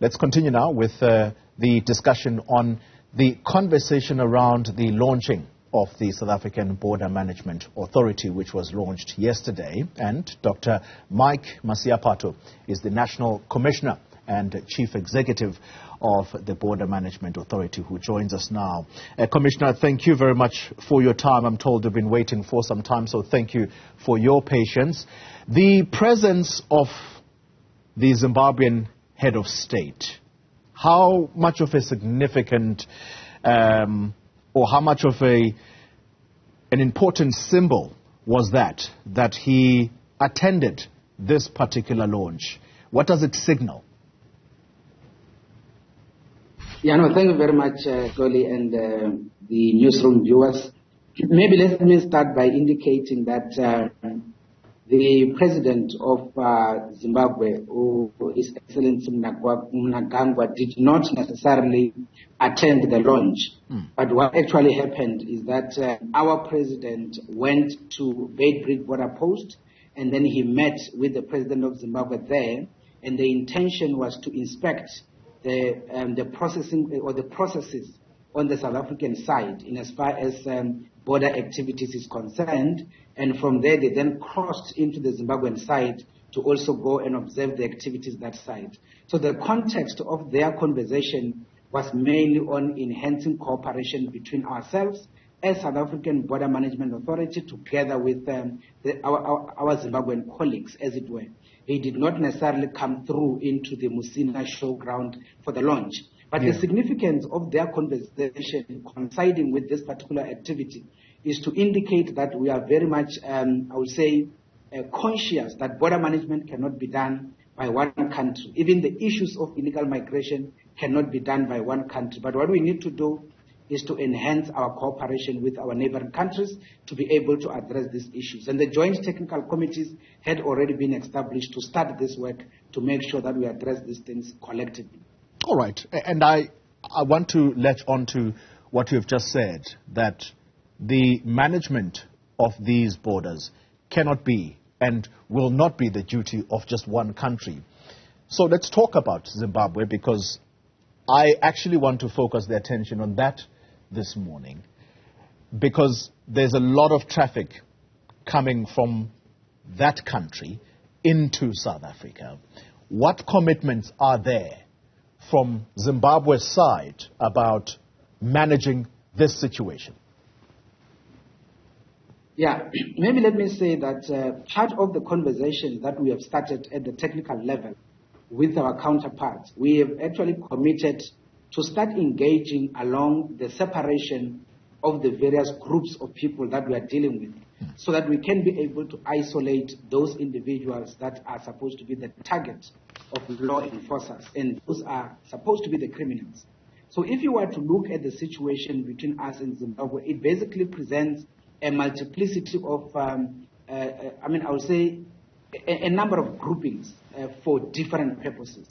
Let's continue now with the discussion on the conversation around the launching of the South African Border Management Authority, which was launched yesterday. And Dr. Mike Masiapato is the National Commissioner and Chief Executive of the Border Management Authority, who joins us now. Commissioner, thank you very much for your time. I'm told you've been waiting for some time, so thank you for your patience. The presence of the Zimbabwean head of state, how much of a significant or how much of an important symbol was that he attended this particular launch? What does it signal? Yeah, no, thank you very much, Xoli, and the newsroom viewers. Maybe let me start by indicating that the president of Zimbabwe, who is Excellency Mnangagwa, did not necessarily attend the launch. But what actually happened is that our president went to Beitbridge border post, and then he met with the president of Zimbabwe there, and the intention was to inspect the processing or the processes on the South African side in as far as border activities is concerned, and from there they then crossed into the Zimbabwean side to also go and observe the activities that side. So the context of their conversation was mainly on enhancing cooperation between ourselves as South African Border Management Authority together with our Zimbabwean colleagues, as it were. He did not necessarily come through into the Musina showground for the launch. But the significance of their conversation coinciding with this particular activity is to indicate that we are very much, I would say, conscious that border management cannot be done by one country. Even the issues of illegal migration cannot be done by one country. But what we need to do is to enhance our cooperation with our neighboring countries to be able to address these issues. And the joint technical committees had already been established to start this work to make sure that we address these things collectively. All right. And I want to latch on to what you've just said, that the management of these borders cannot be and will not be the duty of just one country. So let's talk about Zimbabwe, because I actually want to focus the attention on that this morning, because there's a lot of traffic coming from that country into South Africa. What commitments are there from Zimbabwe's side about managing this situation? Yeah, maybe let me say that part of the conversation that we have started at the technical level with our counterparts, we have actually committed to start engaging along the separation of the various groups of people that we are dealing with, so that we can be able to isolate those individuals that are supposed to be the target of law enforcers, and those are supposed to be the criminals. So if you were to look at the situation between us and Zimbabwe, it basically presents a multiplicity of, I would say, a number of groupings for different purposes.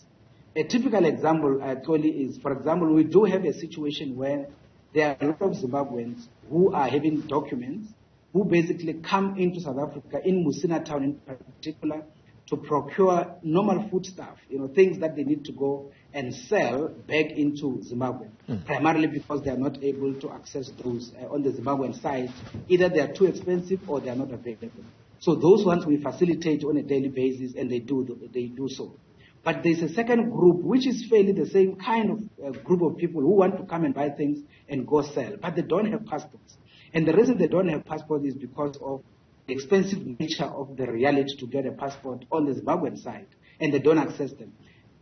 A typical example, Xoli, is, for example, we do have a situation where there are a lot of Zimbabweans who are having documents, who basically come into South Africa, in Musina town in particular, to procure normal foodstuff, things that they need to go and sell back into Zimbabwe, primarily because they are not able to access those on the Zimbabwean side. Either they are too expensive or they are not available. So those ones we facilitate on a daily basis, and they do so. But there's a second group, which is fairly the same kind of group of people who want to come and buy things and go sell, but they don't have passports. And the reason they don't have passports is because of the expensive nature of the reality to get a passport on the Zimbabwean side, and they don't access them.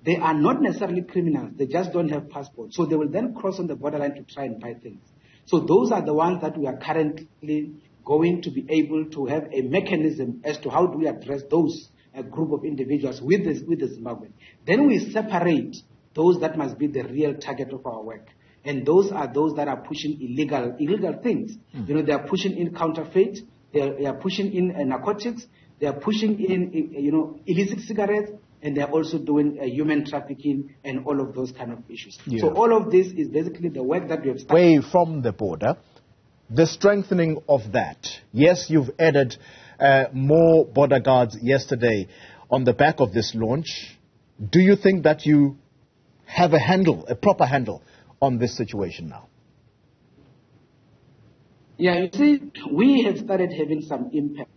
They are not necessarily criminals, they just don't have passports. So they will then cross on the borderline to try and buy things. So those are the ones that we are currently going to be able to have a mechanism as to how do we address those group of individuals with the Zimbabwean. Then we separate those that must be the real target of our work. And those are those that are pushing illegal things. They are pushing in counterfeit, they are pushing in narcotics, they are pushing in, illicit cigarettes, and they are also doing human trafficking and all of those kind of issues. Yeah. So all of this is basically the work that we have started. Away from the border, the strengthening of that. Yes, you've added more border guards yesterday on the back of this launch. Do you think that you have a proper handle on this situation now? Yeah, you see, we have started having some impact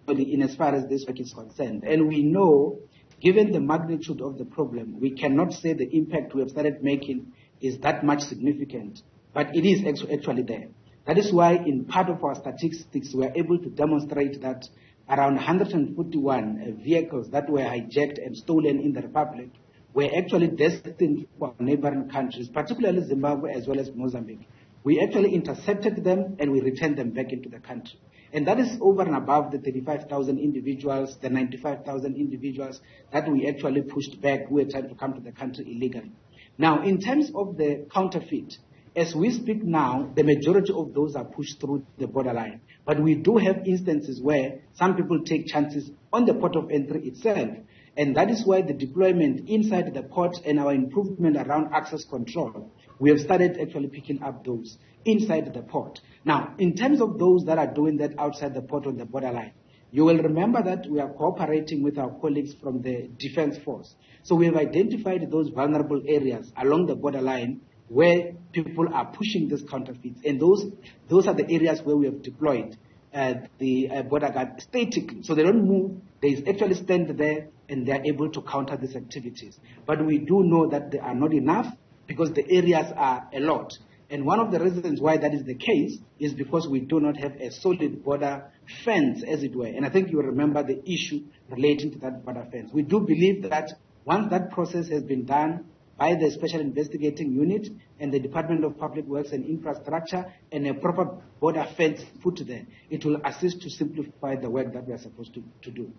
in as far as this work is concerned. And we know, given the magnitude of the problem, we cannot say the impact we have started making is that much significant, but it is actually there. That is why in part of our statistics, we are able to demonstrate that around 141 vehicles that were hijacked and stolen in the Republic were actually destined for neighboring countries, particularly Zimbabwe as well as Mozambique. We actually intercepted them and we returned them back into the country. And that is over and above the 35,000 individuals, the 95,000 individuals that we actually pushed back who were trying to come to the country illegally. Now, in terms of the counterfeit, as we speak now, the majority of those are pushed through the borderline. But we do have instances where some people take chances on the port of entry itself. And that is why the deployment inside the port and our improvement around access control, we have started actually picking up those inside the port. Now, in terms of those that are doing that outside the port on the borderline, you will remember that we are cooperating with our colleagues from the Defense Force. So we have identified those vulnerable areas along the borderline where people are pushing these counterfeits. And those are the areas where we have deployed the border guard statically. So they don't move. They actually stand there and they are able to counter these activities. But we do know that they are not enough because the areas are a lot. And one of the reasons why that is the case is because we do not have a solid border fence, as it were. And I think you remember the issue relating to that border fence. We do believe that once that process has been done by the Special Investigating Unit and the Department of Public Works and Infrastructure and a proper border fence put there, it will assist to simplify the work that we are supposed to do.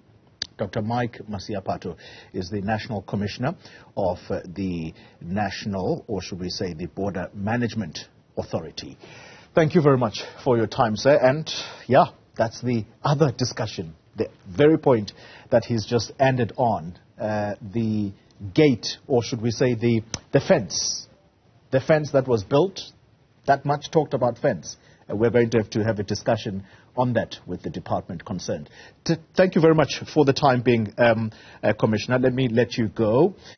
Dr. Mike Masiapato is the National Commissioner of the National, or should we say, the Border Management Authority. Thank you very much for your time, sir. And yeah, that's the other discussion, the very point that he's just ended on, the gate, or should we say the fence that was built, that much talked about fence. We're going to have a discussion on that with the department concerned. Thank you very much for the time being, Commissioner. Let me let you go.